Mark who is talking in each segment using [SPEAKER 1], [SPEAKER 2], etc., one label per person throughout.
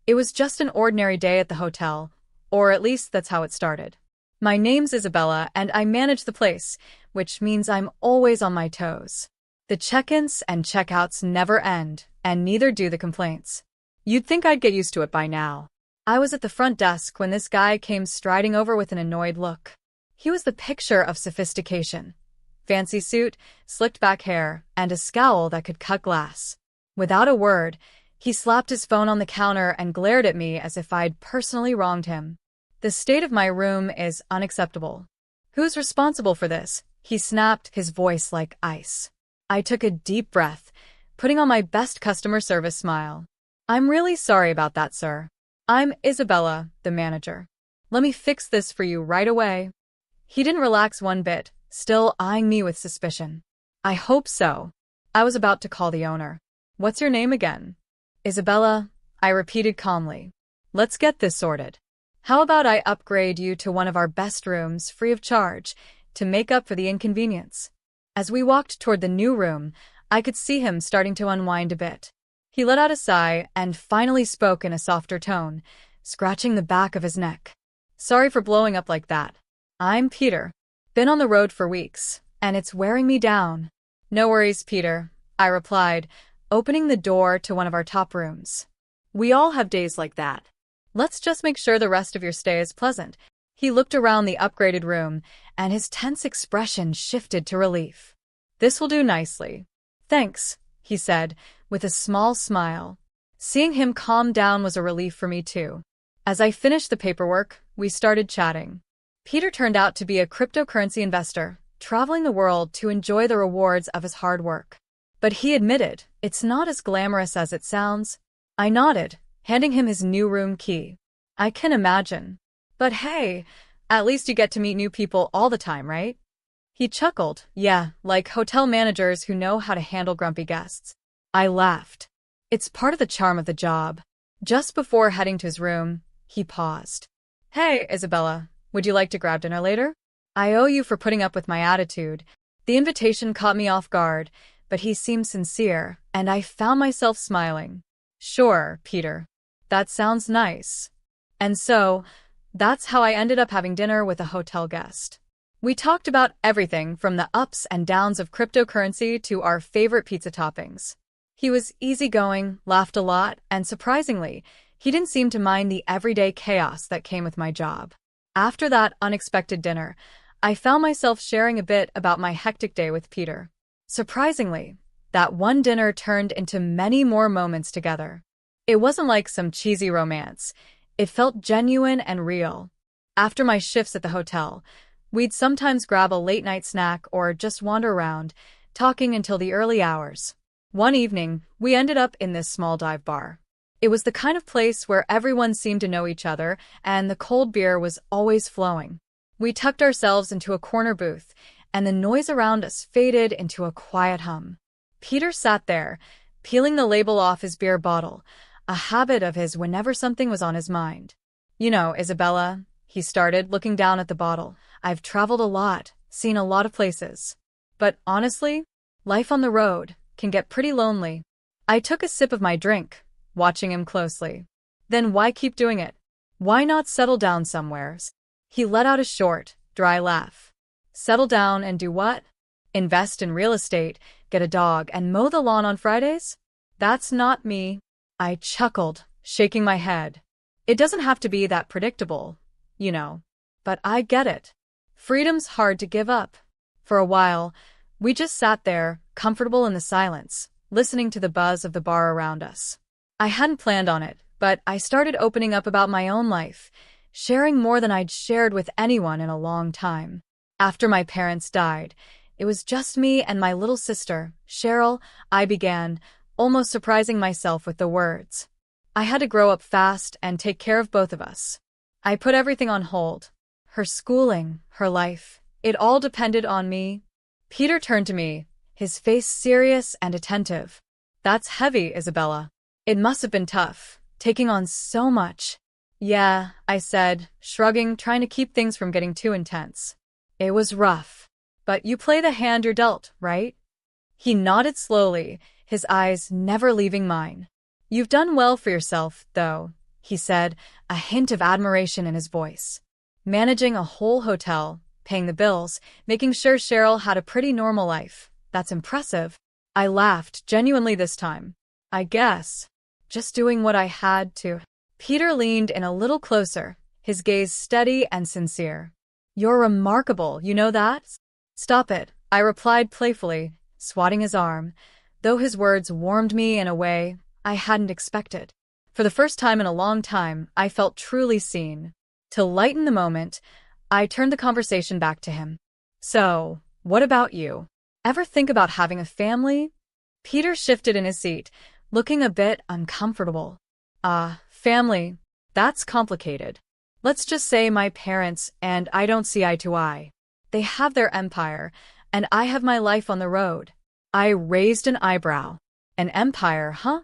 [SPEAKER 1] It was just an ordinary day at the hotel, or at least that's how it started. My name's Isabella, and I manage the place, which means I'm always on my toes. The check-ins and check-outs never end, and neither do the complaints. You'd think I'd get used to it by now. I was at the front desk when this guy came striding over with an annoyed look. He was the picture of sophistication. Fancy suit, slicked back hair, and a scowl that could cut glass. Without a word, he slapped his phone on the counter and glared at me as if I'd personally wronged him. The state of my room is unacceptable. Who's responsible for this? He snapped, his voice like ice. I took a deep breath, putting on my best customer service smile. I'm really sorry about that, sir. I'm Isabella, the manager. Let me fix this for you right away. He didn't relax one bit, still eyeing me with suspicion. I hope so. I was about to call the owner. What's your name again? Isabella, I repeated calmly. Let's get this sorted. How about I upgrade you to one of our best rooms free of charge to make up for the inconvenience? As we walked toward the new room, I could see him starting to unwind a bit. He let out a sigh and finally spoke in a softer tone, scratching the back of his neck. Sorry for blowing up like that. I'm Peter. Been on the road for weeks, and it's wearing me down. No worries, Peter, I replied, opening the door to one of our top rooms. We all have days like that. Let's just make sure the rest of your stay is pleasant. He looked around the upgraded room, and his tense expression shifted to relief. This will do nicely. Thanks, he said, with a small smile. Seeing him calm down was a relief for me too. As I finished the paperwork, we started chatting. Peter turned out to be a cryptocurrency investor, traveling the world to enjoy the rewards of his hard work. But he admitted, it's not as glamorous as it sounds. I nodded, handing him his new room key. I can imagine. But hey, at least you get to meet new people all the time, right? He chuckled, yeah, like hotel managers who know how to handle grumpy guests. I laughed. It's part of the charm of the job. Just before heading to his room, he paused. Hey, Isabella, would you like to grab dinner later? I owe you for putting up with my attitude. The invitation caught me off guard, but he seemed sincere, and I found myself smiling. Sure, Peter. That sounds nice. And so, that's how I ended up having dinner with a hotel guest. We talked about everything from the ups and downs of cryptocurrency to our favorite pizza toppings. He was easygoing, laughed a lot, and surprisingly, he didn't seem to mind the everyday chaos that came with my job. After that unexpected dinner, I found myself sharing a bit about my hectic day with Peter. Surprisingly, that one dinner turned into many more moments together. It wasn't like some cheesy romance. It felt genuine and real. After my shifts at the hotel, we'd sometimes grab a late-night snack or just wander around, talking until the early hours. One evening, we ended up in this small dive bar. It was the kind of place where everyone seemed to know each other, and the cold beer was always flowing. We tucked ourselves into a corner booth, and the noise around us faded into a quiet hum. Peter sat there, peeling the label off his beer bottle, a habit of his whenever something was on his mind. You know, Isabella, he started, looking down at the bottle. I've traveled a lot, seen a lot of places. But honestly, life on the road can get pretty lonely. I took a sip of my drink, watching him closely. Then why keep doing it? Why not settle down somewheres? He let out a short, dry laugh. Settle down and do what? Invest in real estate, get a dog, and mow the lawn on Fridays? That's not me. I chuckled, shaking my head. It doesn't have to be that predictable, you know. But I get it. Freedom's hard to give up. For a while, we just sat there, comfortable in the silence, listening to the buzz of the bar around us. I hadn't planned on it, but I started opening up about my own life, sharing more than I'd shared with anyone in a long time. After my parents died, it was just me and my little sister, Cheryl, I began, almost surprising myself with the words. I had to grow up fast and take care of both of us. I put everything on hold. Her schooling, her life, it all depended on me. Peter turned to me, his face serious and attentive. That's heavy, Isabella. It must have been tough, taking on so much. Yeah, I said, shrugging, trying to keep things from getting too intense. It was rough. But you play the hand you're dealt, right? He nodded slowly, his eyes never leaving mine. You've done well for yourself, though, he said, a hint of admiration in his voice. Managing a whole hotel, paying the bills, making sure Cheryl had a pretty normal life. That's impressive. I laughed, genuinely this time. I guess. Just doing what I had to. Peter leaned in a little closer, his gaze steady and sincere. You're remarkable, you know that? Stop it, I replied playfully, swatting his arm, though his words warmed me in a way I hadn't expected. For the first time in a long time, I felt truly seen. To lighten the moment, I turned the conversation back to him. So, what about you? Ever think about having a family? Peter shifted in his seat, looking a bit uncomfortable. Family. That's complicated. Let's just say my parents and I don't see eye to eye. They have their empire, and I have my life on the road. I raised an eyebrow. An empire, huh?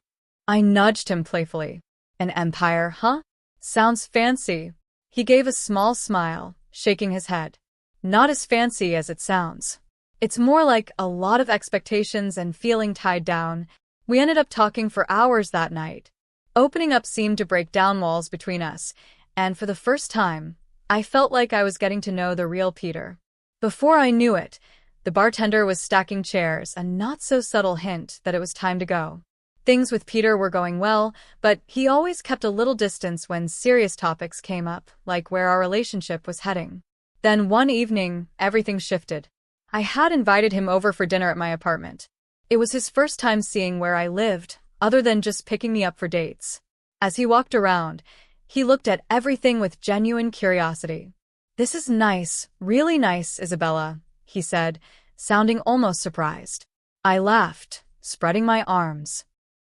[SPEAKER 1] I nudged him playfully. An empire, huh? Sounds fancy. He gave a small smile, shaking his head. Not as fancy as it sounds. It's more like a lot of expectations and feeling tied down. We ended up talking for hours that night. Opening up seemed to break down walls between us, and for the first time, I felt like I was getting to know the real Peter. Before I knew it, the bartender was stacking chairs, a not-so-subtle hint that it was time to go. Things with Peter were going well, but he always kept a little distance when serious topics came up, like where our relationship was heading. Then one evening, everything shifted. I had invited him over for dinner at my apartment. It was his first time seeing where I lived, other than just picking me up for dates. As he walked around, he looked at everything with genuine curiosity. This is nice, really nice, Isabella, he said, sounding almost surprised. I laughed, spreading my arms.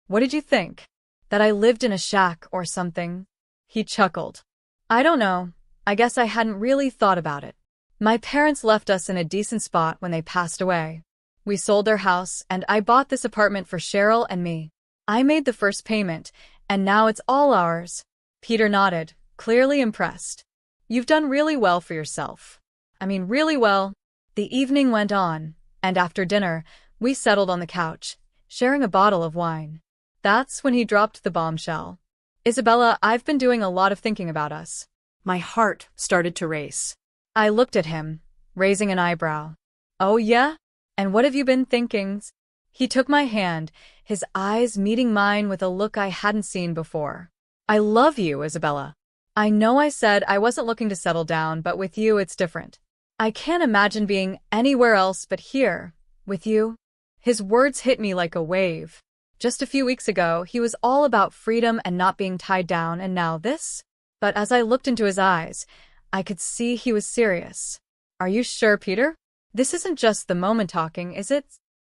[SPEAKER 1] What did you think? That I lived in a shack or something? He chuckled. I don't know. I guess I hadn't really thought about it. My parents left us in a decent spot when they passed away. We sold their house, and I bought this apartment for Cheryl and me. I made the first payment, and now it's all ours. Peter nodded, clearly impressed. You've done really well for yourself. I mean, really well. The evening went on, and after dinner, we settled on the couch, sharing a bottle of wine. That's when he dropped the bombshell. Isabella, I've been doing a lot of thinking about us. My heart started to race. I looked at him, raising an eyebrow. Oh yeah? And what have you been thinking? He took my hand, his eyes meeting mine with a look I hadn't seen before. I love you, Isabella. I know I said I wasn't looking to settle down, but with you it's different. I can't imagine being anywhere else but here, with you. His words hit me like a wave. Just a few weeks ago, he was all about freedom and not being tied down, and now this? But as I looked into his eyes, I could see he was serious. Are you sure, Peter? This isn't just the moment talking, is it?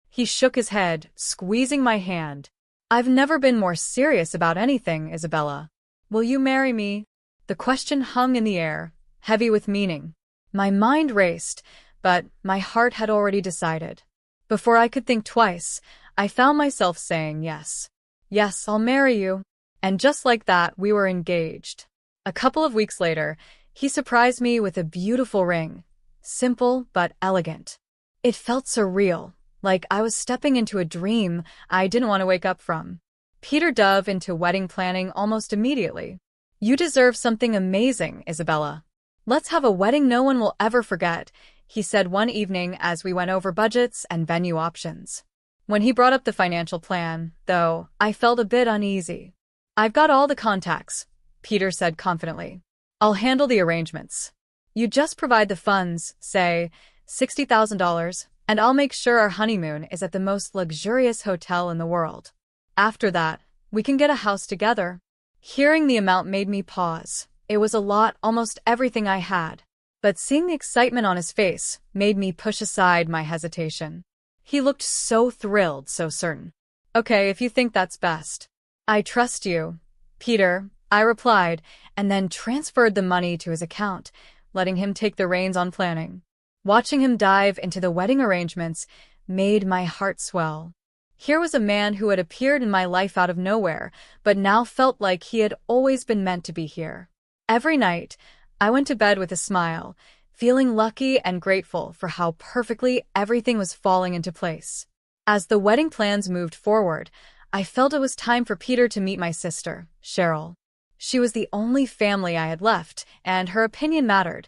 [SPEAKER 1] He shook his head, squeezing my hand. I've never been more serious about anything, Isabella. Will you marry me? The question hung in the air, heavy with meaning. My mind raced, but my heart had already decided. Before I could think twice, I found myself saying yes. Yes, I'll marry you. And just like that, we were engaged. A couple of weeks later, he surprised me with a beautiful ring. Simple but elegant. It felt surreal, like I was stepping into a dream I didn't want to wake up from. Peter dove into wedding planning almost immediately. You deserve something amazing, Isabella. Let's have a wedding no one will ever forget, he said one evening as we went over budgets and venue options. When he brought up the financial plan, though, I felt a bit uneasy. I've got all the contacts, Peter said confidently. I'll handle the arrangements. You just provide the funds, say, $60,000, and I'll make sure our honeymoon is at the most luxurious hotel in the world. After that, we can get a house together. Hearing the amount made me pause. It was a lot, almost everything I had. But seeing the excitement on his face made me push aside my hesitation. He looked so thrilled, so certain. Okay, if you think that's best. I trust you, Peter, I replied, and then transferred the money to his account, letting him take the reins on planning. Watching him dive into the wedding arrangements made my heart swell. Here was a man who had appeared in my life out of nowhere, but now felt like he had always been meant to be here. Every night, I went to bed with a smile, feeling lucky and grateful for how perfectly everything was falling into place. As the wedding plans moved forward, I felt it was time for Peter to meet my sister, Cheryl. She was the only family I had left, and her opinion mattered,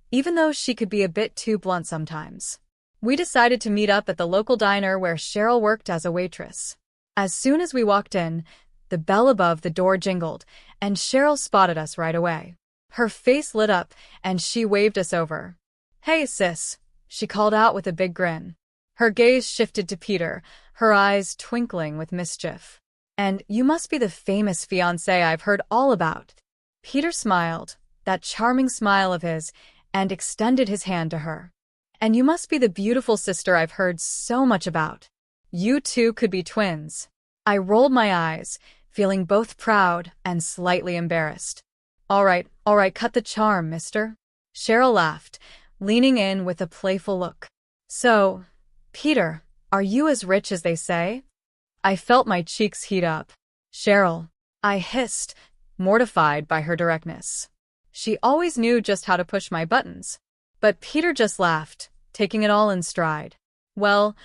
[SPEAKER 1] even though she could be a bit too blunt sometimes. We decided to meet up at the local diner where Cheryl worked as a waitress. As soon as we walked in, the bell above the door jingled, and Cheryl spotted us right away. Her face lit up, and she waved us over. "Hey, sis," she called out with a big grin. Her gaze shifted to Peter, her eyes twinkling with mischief. "And you must be the famous fiancé I've heard all about." Peter smiled, that charming smile of his, and extended his hand to her. "And you must be the beautiful sister I've heard so much about. You two could be twins." I rolled my eyes, feeling both proud and slightly embarrassed. All right, cut the charm, mister." Cheryl laughed, leaning in with a playful look. "So, Peter, are you as rich as they say?" I felt my cheeks heat up. "Cheryl," I hissed, mortified by her directness. She always knew just how to push my buttons. But Peter just laughed, taking it all in stride. "Well,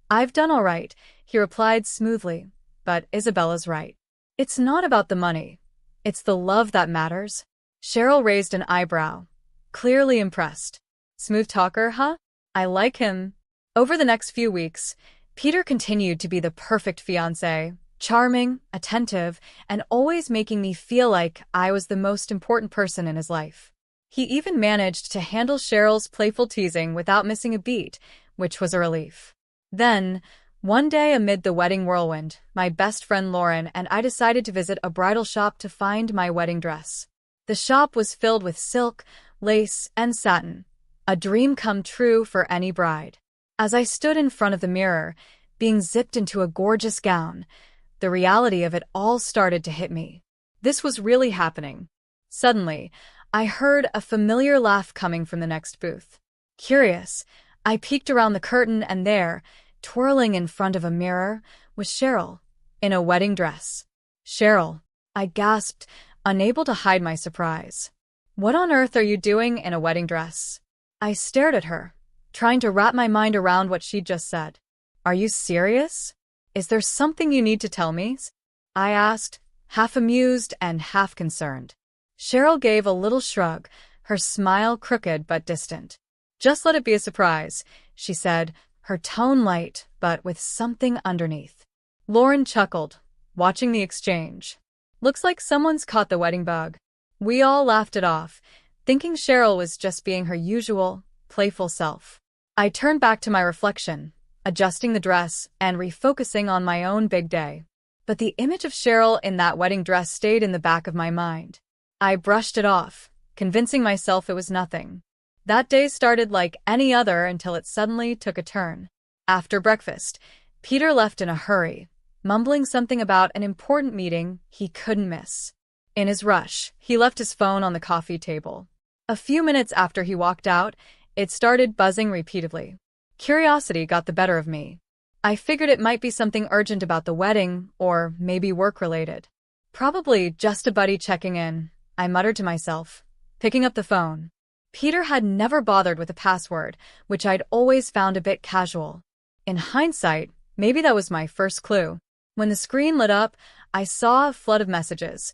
[SPEAKER 1] I've done all right," he replied smoothly, "but Isabella's right. It's not about the money. It's the love that matters." Cheryl raised an eyebrow, clearly impressed. "Smooth talker, huh? I like him." Over the next few weeks, Peter continued to be the perfect fiancé, charming, attentive, and always making me feel like I was the most important person in his life. He even managed to handle Cheryl's playful teasing without missing a beat, which was a relief. Then, one day amid the wedding whirlwind, my best friend Lauren and I decided to visit a bridal shop to find my wedding dress. The shop was filled with silk, lace, and satin, a dream come true for any bride. As I stood in front of the mirror, being zipped into a gorgeous gown, the reality of it all started to hit me. This was really happening. Suddenly, I heard a familiar laugh coming from the next booth. Curious, I peeked around the curtain and there, twirling in front of a mirror, was Cheryl, in a wedding dress. "Cheryl," I gasped, unable to hide my surprise. "What on earth are you doing in a wedding dress?" I stared at her, trying to wrap my mind around what she'd just said. "Are you serious? Is there something you need to tell me?" I asked, half amused and half concerned. Cheryl gave a little shrug, her smile crooked but distant. "Just let it be a surprise," she said, her tone light but with something underneath. Lauren chuckled, watching the exchange. "Looks like someone's caught the wedding bug." We all laughed it off, thinking Cheryl was just being her usual, playful self. I turned back to my reflection, adjusting the dress and refocusing on my own big day. But the image of Cheryl in that wedding dress stayed in the back of my mind. I brushed it off, convincing myself it was nothing. That day started like any other until it suddenly took a turn. After breakfast, Peter left in a hurry, mumbling something about an important meeting he couldn't miss. In his rush, he left his phone on the coffee table. A few minutes after he walked out, it started buzzing repeatedly. Curiosity got the better of me. I figured it might be something urgent about the wedding, or maybe work-related. "Probably just a buddy checking in," I muttered to myself, picking up the phone. Peter had never bothered with a password, which I'd always found a bit casual. In hindsight, maybe that was my first clue. When the screen lit up, I saw a flood of messages,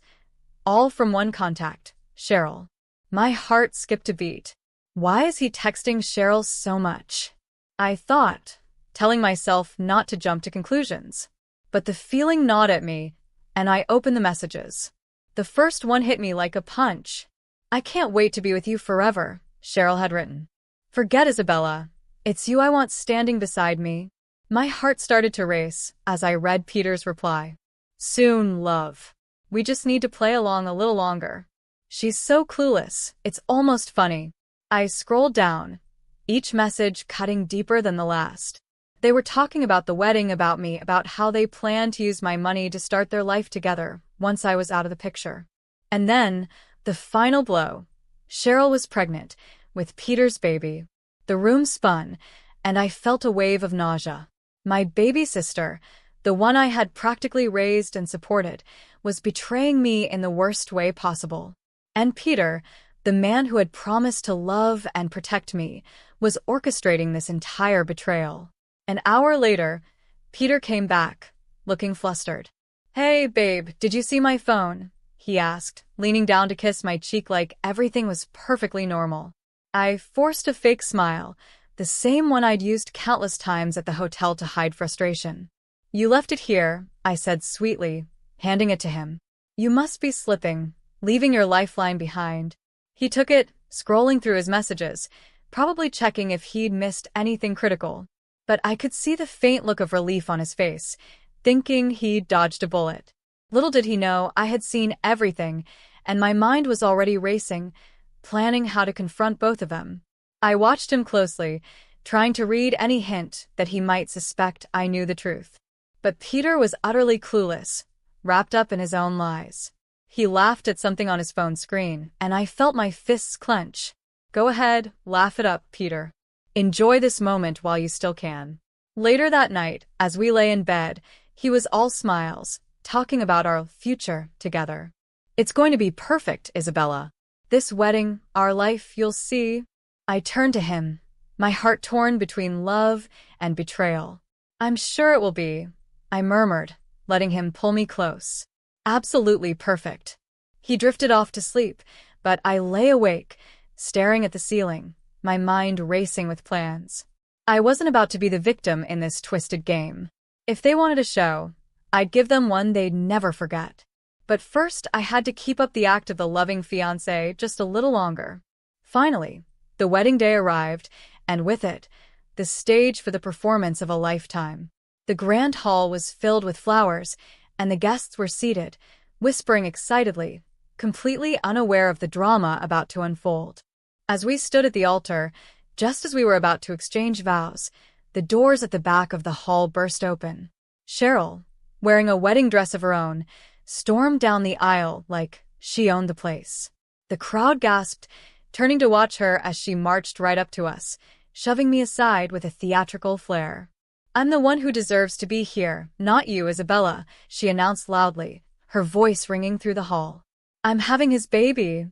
[SPEAKER 1] all from one contact, Cheryl. My heart skipped a beat. Why is he texting Cheryl so much? I thought, telling myself not to jump to conclusions. But the feeling gnawed at me, and I opened the messages. The first one hit me like a punch. "I can't wait to be with you forever," Cheryl had written. "Forget Isabella. It's you I want standing beside me." My heart started to race as I read Peter's reply. "Soon, love. We just need to play along a little longer." She's so clueless, it's almost funny. I scrolled down, each message cutting deeper than the last. They were talking about the wedding, about me, about how they planned to use my money to start their life together once I was out of the picture. And then, the final blow. Cheryl was pregnant, with Peter's baby. The room spun, and I felt a wave of nausea. My baby sister, the one I had practically raised and supported, was betraying me in the worst way possible. And Peter, the man who had promised to love and protect me, was orchestrating this entire betrayal. An hour later, Peter came back, looking flustered. "Hey, babe, did you see my phone?" he asked, leaning down to kiss my cheek like everything was perfectly normal. I forced a fake smile, the same one I'd used countless times at the hotel to hide frustration. You left it here, I said sweetly, handing it to him. You must be slipping, leaving your lifeline behind. He took it, scrolling through his messages, probably checking if he'd missed anything critical. But I could see the faint look of relief on his face, thinking he'd dodged a bullet. Little did he know I had seen everything, and my mind was already racing, planning how to confront both of them. I watched him closely, trying to read any hint that he might suspect I knew the truth. But Peter was utterly clueless, wrapped up in his own lies. He laughed at something on his phone screen, and I felt my fists clench. Go ahead, laugh it up, Peter. Enjoy this moment while you still can. Later that night, as we lay in bed, he was all smiles, talking about our future together. It's going to be perfect, Isabella. This wedding, our life, you'll see. I turned to him, my heart torn between love and betrayal. I'm sure it will be, I murmured, letting him pull me close. Absolutely perfect. He drifted off to sleep, but I lay awake, staring at the ceiling, my mind racing with plans. I wasn't about to be the victim in this twisted game. If they wanted a show, I'd give them one they'd never forget. But first, I had to keep up the act of the loving fiancé just a little longer. Finally, the wedding day arrived, and with it, the stage for the performance of a lifetime. The grand hall was filled with flowers, and the guests were seated, whispering excitedly, completely unaware of the drama about to unfold. As we stood at the altar, just as we were about to exchange vows, the doors at the back of the hall burst open. Cheryl, wearing a wedding dress of her own, stormed down the aisle like she owned the place. The crowd gasped, turning to watch her as she marched right up to us, shoving me aside with a theatrical flair. I'm the one who deserves to be here, not you, Isabella, she announced loudly, her voice ringing through the hall. I'm having his baby.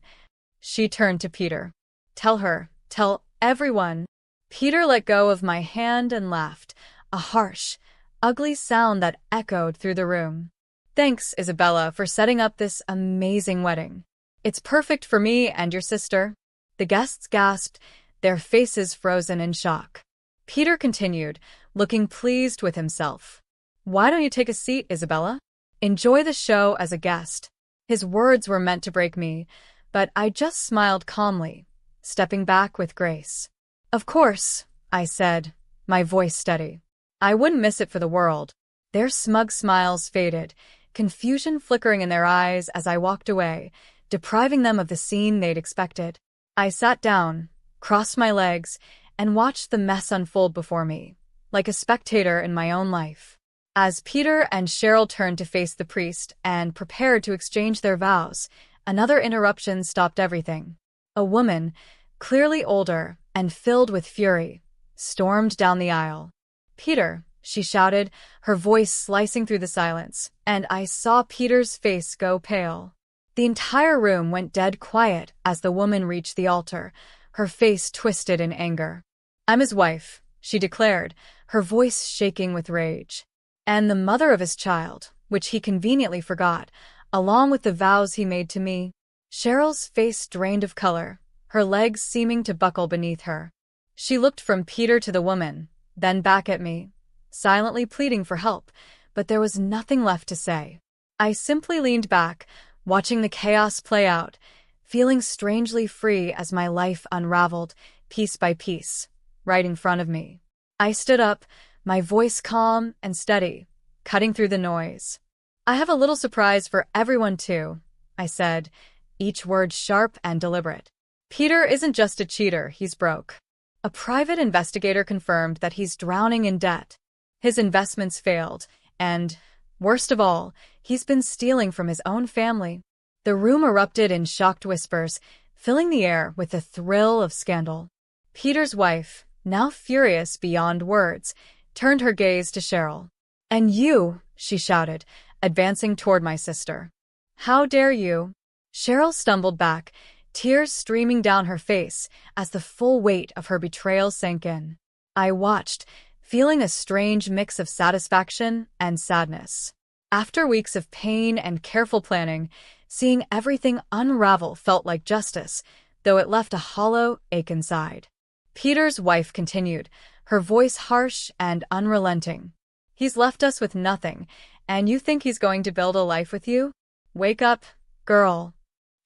[SPEAKER 1] She turned to Peter. Tell her, tell everyone. Peter let go of my hand and laughed, a harsh, ugly sound that echoed through the room. Thanks, Isabella, for setting up this amazing wedding. It's perfect for me and your sister. The guests gasped, their faces frozen in shock. Peter continued, looking pleased with himself. Why don't you take a seat, Isabella? Enjoy the show as a guest. His words were meant to break me, but I just smiled calmly, stepping back with grace. Of course, I said, my voice steady. I wouldn't miss it for the world. Their smug smiles faded, confusion flickering in their eyes as I walked away, depriving them of the scene they'd expected. I sat down, crossed my legs, and watched the mess unfold before me, like a spectator in my own life. As Peter and Cheryl turned to face the priest and prepared to exchange their vows, another interruption stopped everything. A woman, clearly older and filled with fury, stormed down the aisle. Peter, she shouted, her voice slicing through the silence, and I saw Peter's face go pale. The entire room went dead quiet as the woman reached the altar, her face twisted in anger. I'm his wife, she declared, her voice shaking with rage. And the mother of his child, which he conveniently forgot, along with the vows he made to me. Cheryl's face drained of color, her legs seeming to buckle beneath her. She looked from Peter to the woman, then back at me, silently pleading for help, but there was nothing left to say. I simply leaned back, watching the chaos play out, feeling strangely free as my life unraveled, piece by piece, right in front of me. I stood up, my voice calm and steady, cutting through the noise. I have a little surprise for everyone too, I said, each word sharp and deliberate. Peter isn't just a cheater, he's broke. A private investigator confirmed that he's drowning in debt. His investments failed, and, worst of all, he's been stealing from his own family. The room erupted in shocked whispers, filling the air with the thrill of scandal. Peter's wife, now furious beyond words, turned her gaze to Cheryl. And you, she shouted, advancing toward my sister. How dare you? Cheryl stumbled back, tears streaming down her face as the full weight of her betrayal sank in. I watched, feeling a strange mix of satisfaction and sadness. After weeks of pain and careful planning, Seeing everything unravel felt like justice, though it left a hollow ache inside. Peter's wife continued, her voice harsh and unrelenting. He's left us with nothing, and you think he's going to build a life with you? Wake up, girl.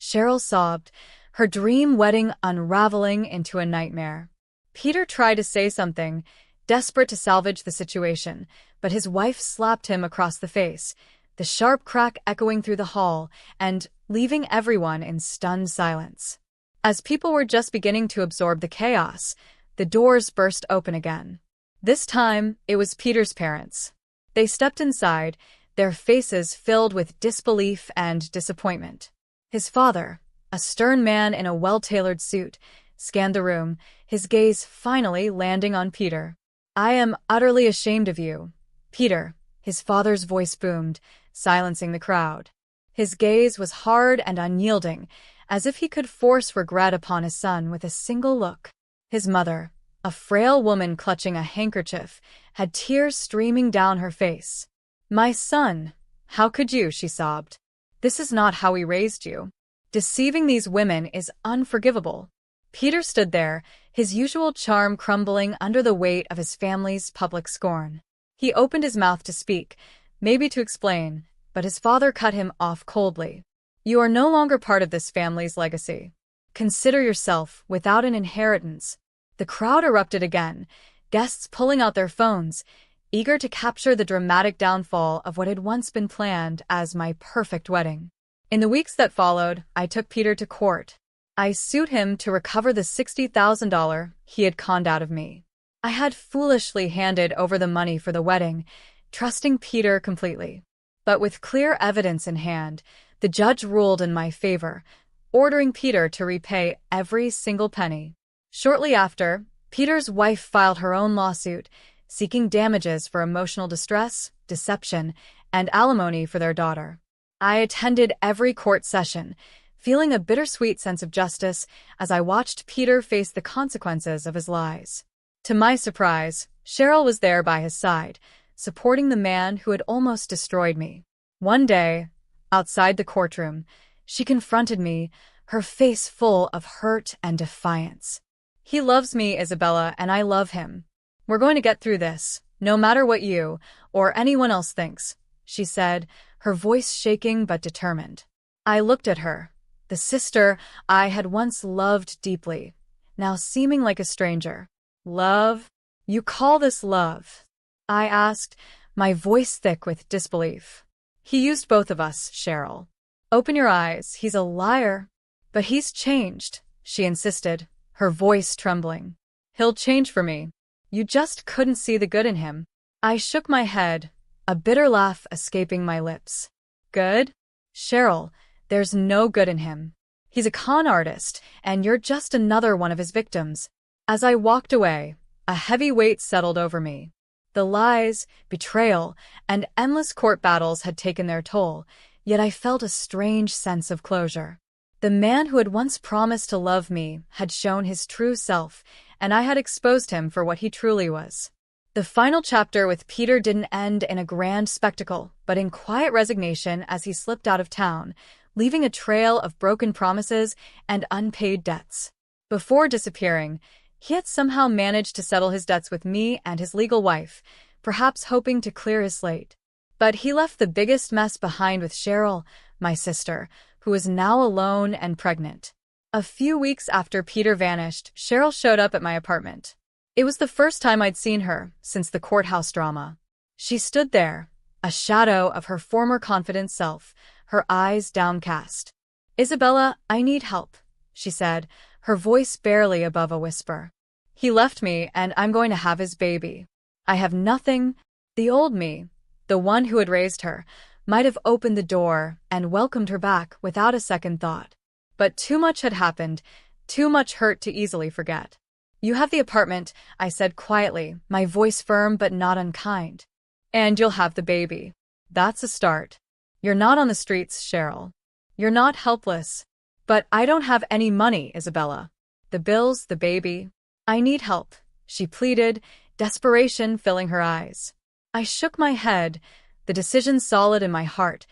[SPEAKER 1] Cheryl sobbed, her dream wedding unraveling into a nightmare. Peter tried to say something, desperate to salvage the situation, but his wife slapped him across the face, the sharp crack echoing through the hall and leaving everyone in stunned silence. As people were just beginning to absorb the chaos, the doors burst open again. This time, it was Peter's parents. They stepped inside, their faces filled with disbelief and disappointment. His father, a stern man in a well-tailored suit, scanned the room, his gaze finally landing on Peter. "I am utterly ashamed of you, Peter," his father's voice boomed, silencing the crowd. His gaze was hard and unyielding, as if he could force regret upon his son with a single look. His mother, a frail woman clutching a handkerchief, had tears streaming down her face. "My son, how could you?" she sobbed. "This is not how we raised you. Deceiving these women is unforgivable." Peter stood there, his usual charm crumbling under the weight of his family's public scorn. He opened his mouth to speak, maybe to explain, but his father cut him off coldly. "You are no longer part of this family's legacy. Consider yourself without an inheritance." The crowd erupted again, guests pulling out their phones, eager to capture the dramatic downfall of what had once been planned as my perfect wedding. In the weeks that followed, I took Peter to court. I sued him to recover the $60,000 he had conned out of me. I had foolishly handed over the money for the wedding, trusting Peter completely. But with clear evidence in hand, the judge ruled in my favor, ordering Peter to repay every single penny. Shortly after, Peter's wife filed her own lawsuit, seeking damages for emotional distress, deception, and alimony for their daughter. I attended every court session, feeling a bittersweet sense of justice as I watched Peter face the consequences of his lies. To my surprise, Cheryl was there by his side, supporting the man who had almost destroyed me. One day, outside the courtroom, she confronted me, her face full of hurt and defiance. "He loves me, Isabella, and I love him. We're going to get through this, no matter what you or anyone else thinks," she said, her voice shaking but determined. I looked at her, the sister I had once loved deeply, now seeming like a stranger. "Love? You call this love?" I asked, my voice thick with disbelief. "He used both of us, Cheryl. Open your eyes, he's a liar." "But he's changed," she insisted, her voice trembling. "He'll change for me. You just couldn't see the good in him." I shook my head, a bitter laugh escaping my lips. "Good? Cheryl, there's no good in him. He's a con artist, and you're just another one of his victims." As I walked away, a heavy weight settled over me. The lies, betrayal, and endless court battles had taken their toll, yet I felt a strange sense of closure. The man who had once promised to love me had shown his true self, and I had exposed him for what he truly was. The final chapter with Peter didn't end in a grand spectacle, but in quiet resignation as he slipped out of town, leaving a trail of broken promises and unpaid debts. Before disappearing, he had somehow managed to settle his debts with me and his legal wife, perhaps hoping to clear his slate. But he left the biggest mess behind with Cheryl, my sister, who was now alone and pregnant. A few weeks after Peter vanished, Cheryl showed up at my apartment. It was the first time I'd seen her since the courthouse drama. She stood there, a shadow of her former confident self, her eyes downcast. "Isabella, I need help," she said, her voice barely above a whisper. "He left me, and I'm going to have his baby. I have nothing." The old me, the one who had raised her, might have opened the door and welcomed her back without a second thought. But too much had happened, too much hurt to easily forget. "You have the apartment," I said quietly, my voice firm but not unkind. "And you'll have the baby. That's a start. You're not on the streets, Cheryl. You're not helpless." "But I don't have any money, Isabella. The bills, the baby. I need help," she pleaded, desperation filling her eyes. I shook my head, the decision solid in my heart,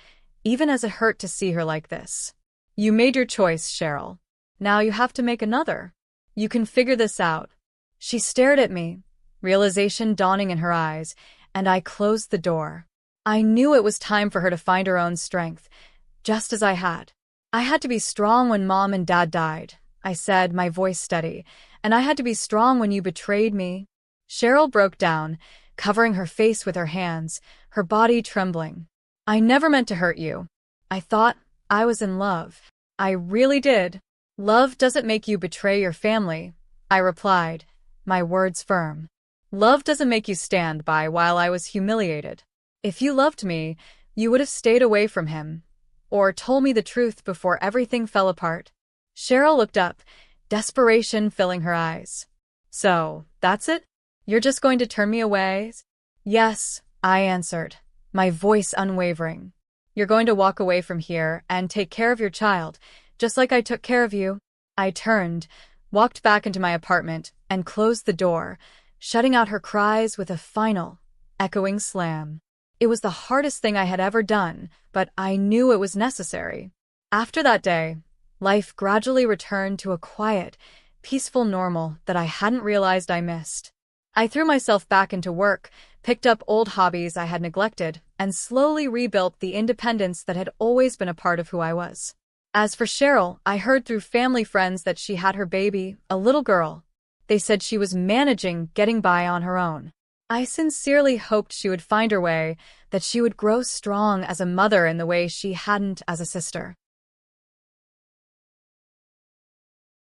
[SPEAKER 1] even as it hurt to see her like this. You made your choice, Cheryl. Now you have to make another. You can figure this out. She stared at me, realization dawning in her eyes, and I closed the door. I knew it was time for her to find her own strength, just as I had. I had to be strong when Mom and Dad died, I said, my voice steady, and I had to be strong when you betrayed me. Cheryl broke down, covering her face with her hands, her body trembling. I never meant to hurt you. I thought I was in love. I really did. Love doesn't make you betray your family, I replied, my words firm. Love doesn't make you stand by while I was humiliated. If you loved me, you would have stayed away from him, or told me the truth before everything fell apart. Cheryl looked up, desperation filling her eyes. So, that's it? You're just going to turn me away? Yes, I answered, my voice unwavering. You're going to walk away from here and take care of your child, just like I took care of you. I turned, walked back into my apartment, and closed the door, shutting out her cries with a final, echoing slam. It was the hardest thing I had ever done, but I knew it was necessary. After that day, life gradually returned to a quiet, peaceful normal that I hadn't realized I missed. I threw myself back into work, picked up old hobbies I had neglected, and slowly rebuilt the independence that had always been a part of who I was. As for Cheryl, I heard through family friends that she had her baby, a little girl. They said she was managing getting by on her own. I sincerely hoped she would find her way, that she would grow strong as a mother in the way she hadn't as a sister.